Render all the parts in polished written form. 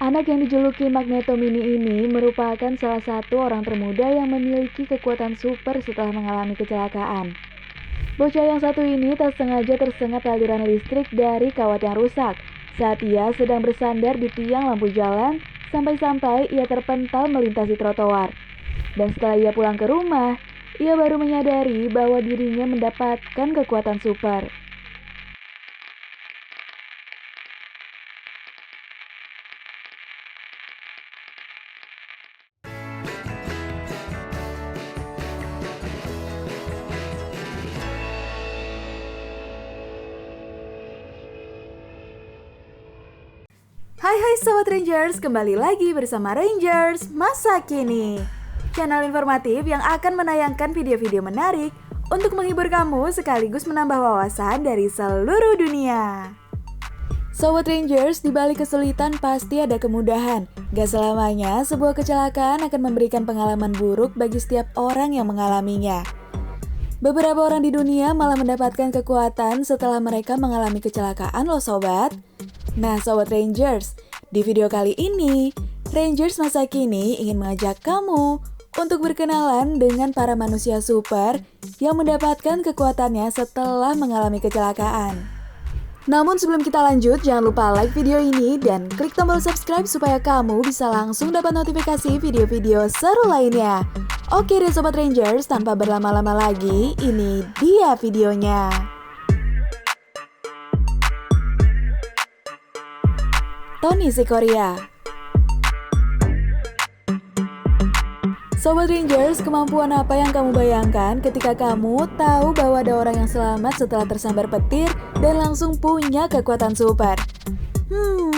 Anak yang dijuluki Magneto Mini ini merupakan salah satu orang termuda yang memiliki kekuatan super setelah mengalami kecelakaan. Bocah yang satu ini tak sengaja tersengat aliran listrik dari kawat yang rusak saat ia sedang bersandar di tiang lampu jalan sampai-sampai ia terpental melintasi trotoar. Dan setelah ia pulang ke rumah, ia baru menyadari bahwa dirinya mendapatkan kekuatan super. Hai Sobat Rangers, kembali lagi bersama Rangers Masa Kini, channel informatif yang akan menayangkan video-video menarik untuk menghibur kamu sekaligus menambah wawasan dari seluruh dunia. Sobat Rangers, di balik kesulitan pasti ada kemudahan. Gak selamanya sebuah kecelakaan akan memberikan pengalaman buruk bagi setiap orang yang mengalaminya. Beberapa orang di dunia malah mendapatkan kekuatan setelah mereka mengalami kecelakaan loh sobat. Nah Sobat Rangers, di video kali ini, Rangers Masa Kini ingin mengajak kamu untuk berkenalan dengan para manusia super yang mendapatkan kekuatannya setelah mengalami kecelakaan. Namun sebelum kita lanjut, jangan lupa like video ini dan klik tombol subscribe supaya kamu bisa langsung dapat notifikasi video-video seru lainnya. Oke deh Sobat Rangers, tanpa berlama-lama lagi, ini dia videonya. Tony Sikoria. Sobat Rangers, kemampuan apa yang kamu bayangkan ketika kamu tahu bahwa ada orang yang selamat setelah tersambar petir dan langsung punya kekuatan super?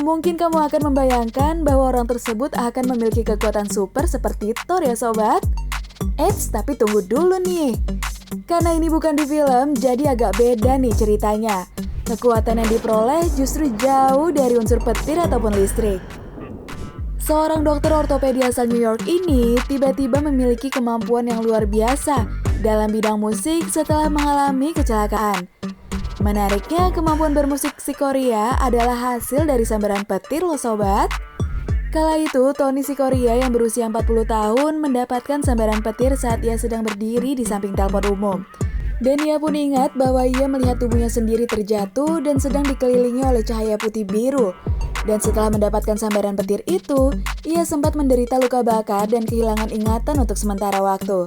Mungkin kamu akan membayangkan bahwa orang tersebut akan memiliki kekuatan super seperti Thor ya sobat? Tapi tunggu dulu nih. Karena ini bukan di film, jadi agak beda nih ceritanya. Kekuatan yang diperoleh justru jauh dari unsur petir ataupun listrik. Seorang dokter ortopedi asal New York ini tiba-tiba memiliki kemampuan yang luar biasa dalam bidang musik setelah mengalami kecelakaan. Menariknya, kemampuan bermusik Sikoria adalah hasil dari sambaran petir loh sobat. Kala itu, Tony Sikoria yang berusia 40 tahun mendapatkan sambaran petir saat ia sedang berdiri di samping telepon umum. Dan ia pun ingat bahwa ia melihat tubuhnya sendiri terjatuh dan sedang dikelilingi oleh cahaya putih biru. Dan setelah mendapatkan sambaran petir itu, ia sempat menderita luka bakar dan kehilangan ingatan untuk sementara waktu.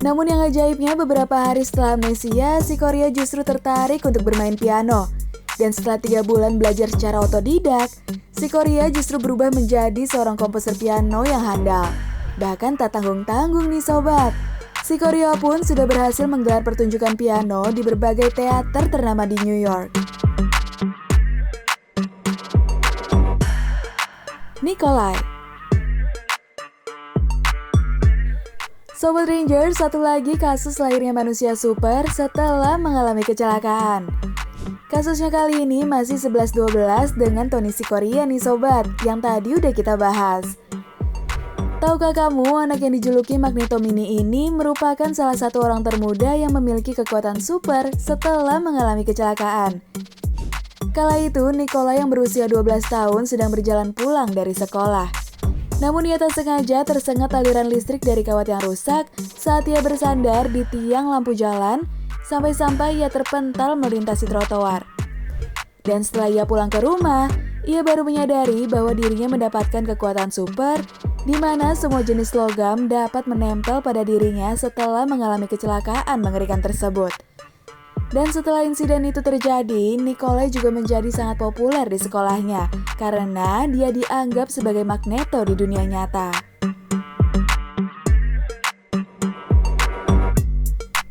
Namun yang ajaibnya, beberapa hari setelah amnesia, Sikoria justru tertarik untuk bermain piano. Dan setelah 3 bulan belajar secara otodidak, Sikoria justru berubah menjadi seorang komposer piano yang handal. Bahkan tak tanggung-tanggung nih sobat. Sikoria pun sudah berhasil menggelar pertunjukan piano di berbagai teater ternama di New York. Nikolai. Sobat Rangers, satu lagi kasus lahirnya manusia super setelah mengalami kecelakaan. Kasusnya kali ini masih 11-12 dengan Tony Sikoria nih sobat, yang tadi udah kita bahas. Tahukah kamu, anak yang dijuluki Magneto Mini ini merupakan salah satu orang termuda yang memiliki kekuatan super setelah mengalami kecelakaan. Kala itu, Nikolai yang berusia 12 tahun sedang berjalan pulang dari sekolah. Namun ia tak sengaja tersengat aliran listrik dari kawat yang rusak saat ia bersandar di tiang lampu jalan, sampai-sampai ia terpental melintasi trotoar. Dan setelah ia pulang ke rumah, ia baru menyadari bahwa dirinya mendapatkan kekuatan super, di mana semua jenis logam dapat menempel pada dirinya setelah mengalami kecelakaan mengerikan tersebut. Dan setelah insiden itu terjadi, Nikolai juga menjadi sangat populer di sekolahnya karena dia dianggap sebagai Magneto di dunia nyata.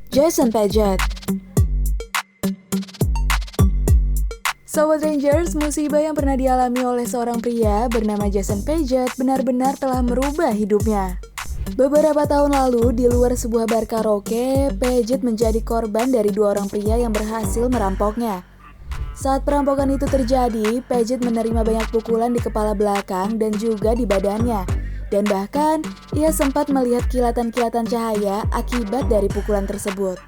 Jason Paget. Sobat Rangers, musibah yang pernah dialami oleh seorang pria bernama Jason Paget benar-benar telah merubah hidupnya. Beberapa tahun lalu, di luar sebuah bar karaoke, Paget menjadi korban dari 2 orang pria yang berhasil merampoknya. Saat perampokan itu terjadi, Paget menerima banyak pukulan di kepala belakang dan juga di badannya. Dan bahkan, ia sempat melihat kilatan-kilatan cahaya akibat dari pukulan tersebut.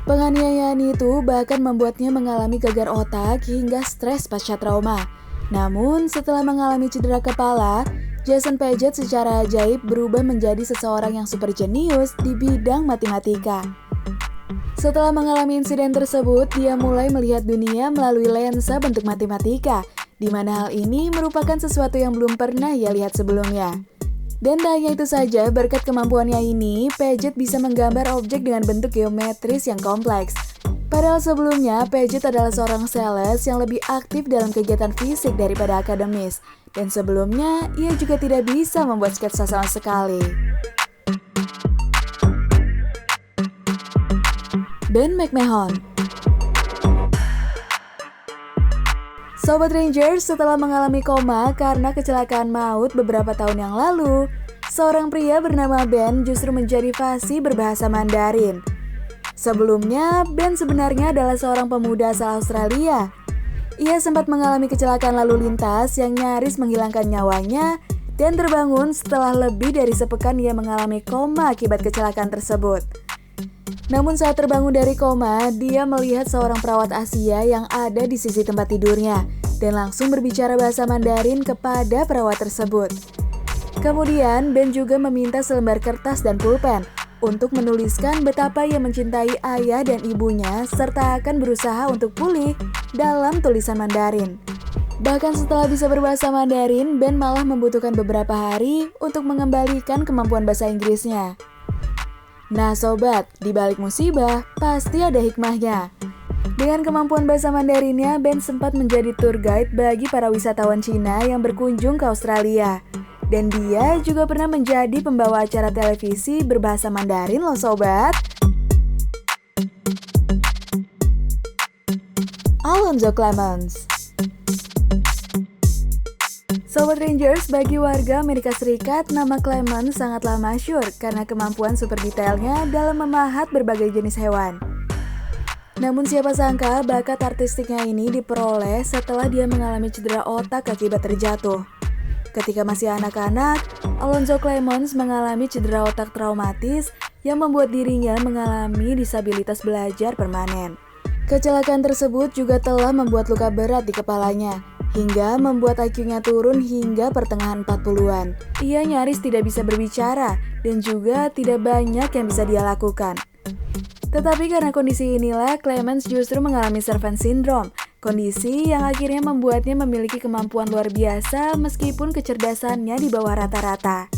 Penganiayaan itu bahkan membuatnya mengalami gagar otak hingga stres pasca trauma. Namun, setelah mengalami cedera kepala, Jason Paget secara ajaib berubah menjadi seseorang yang super jenius di bidang matematika. Setelah mengalami insiden tersebut, dia mulai melihat dunia melalui lensa bentuk matematika, di mana hal ini merupakan sesuatu yang belum pernah ia lihat sebelumnya. Dan tak hanya itu saja, berkat kemampuannya ini, Paget bisa menggambar objek dengan bentuk geometris yang kompleks. Padahal sebelumnya, Paget adalah seorang sales yang lebih aktif dalam kegiatan fisik daripada akademis. Dan sebelumnya, ia juga tidak bisa membuat sketsa sama sekali. Ben McMahon. Sobat Rangers, setelah mengalami koma karena kecelakaan maut beberapa tahun yang lalu, seorang pria bernama Ben justru menjadi fasih berbahasa Mandarin. Sebelumnya, Ben sebenarnya adalah seorang pemuda asal Australia. Ia sempat mengalami kecelakaan lalu lintas yang nyaris menghilangkan nyawanya dan terbangun setelah lebih dari sepekan ia mengalami koma akibat kecelakaan tersebut. Namun saat terbangun dari koma, dia melihat seorang perawat Asia yang ada di sisi tempat tidurnya dan langsung berbicara bahasa Mandarin kepada perawat tersebut. Kemudian, Ben juga meminta selembar kertas dan pulpen untuk menuliskan betapa ia mencintai ayah dan ibunya serta akan berusaha untuk pulih dalam tulisan Mandarin. Bahkan setelah bisa berbahasa Mandarin, Ben malah membutuhkan beberapa hari untuk mengembalikan kemampuan bahasa Inggrisnya. Nah sobat, di balik musibah pasti ada hikmahnya. Dengan kemampuan bahasa Mandarinnya, Ben sempat menjadi tour guide bagi para wisatawan Cina yang berkunjung ke Australia. Dan dia juga pernah menjadi pembawa acara televisi berbahasa Mandarin loh sobat. Alonzo Clemens. Sobat Rangers, bagi warga Amerika Serikat, nama Clemens sangatlah masyhur karena kemampuan super detailnya dalam memahat berbagai jenis hewan. Namun siapa sangka bakat artistiknya ini diperoleh setelah dia mengalami cedera otak akibat terjatuh. Ketika masih anak-anak, Alonzo Clemens mengalami cedera otak traumatis yang membuat dirinya mengalami disabilitas belajar permanen. Kecelakaan tersebut juga telah membuat luka berat di kepalanya, hingga membuat IQ-nya turun hingga pertengahan 40-an. Ia nyaris tidak bisa berbicara, dan juga tidak banyak yang bisa dia lakukan. Tetapi karena kondisi inilah, Clemens justru mengalami servant syndrome, kondisi yang akhirnya membuatnya memiliki kemampuan luar biasa meskipun kecerdasannya di bawah rata-rata.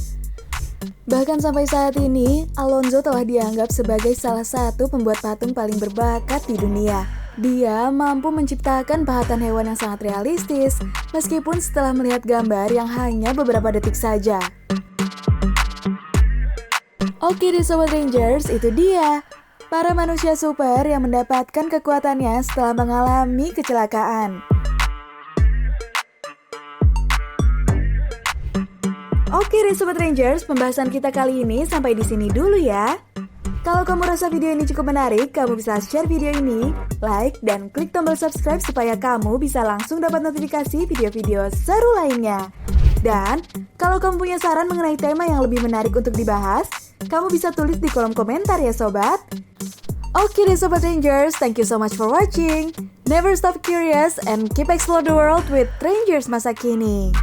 Bahkan sampai saat ini, Alonzo telah dianggap sebagai salah satu pembuat patung paling berbakat di dunia. Dia mampu menciptakan pahatan hewan yang sangat realistis, meskipun setelah melihat gambar yang hanya beberapa detik saja. Oke deh Sobat Rangers, itu dia para manusia super yang mendapatkan kekuatannya setelah mengalami kecelakaan. Oke deh Sobat Rangers, pembahasan kita kali ini sampai di sini dulu ya. Kalau kamu rasa video ini cukup menarik, kamu bisa share video ini, like, dan klik tombol subscribe supaya kamu bisa langsung dapat notifikasi video-video seru lainnya. Dan, kalau kamu punya saran mengenai tema yang lebih menarik untuk dibahas, kamu bisa tulis di kolom komentar ya Sobat. Oke deh Sobat Rangers, thank you so much for watching. Never stop curious and keep explore the world with Rangers masa kini.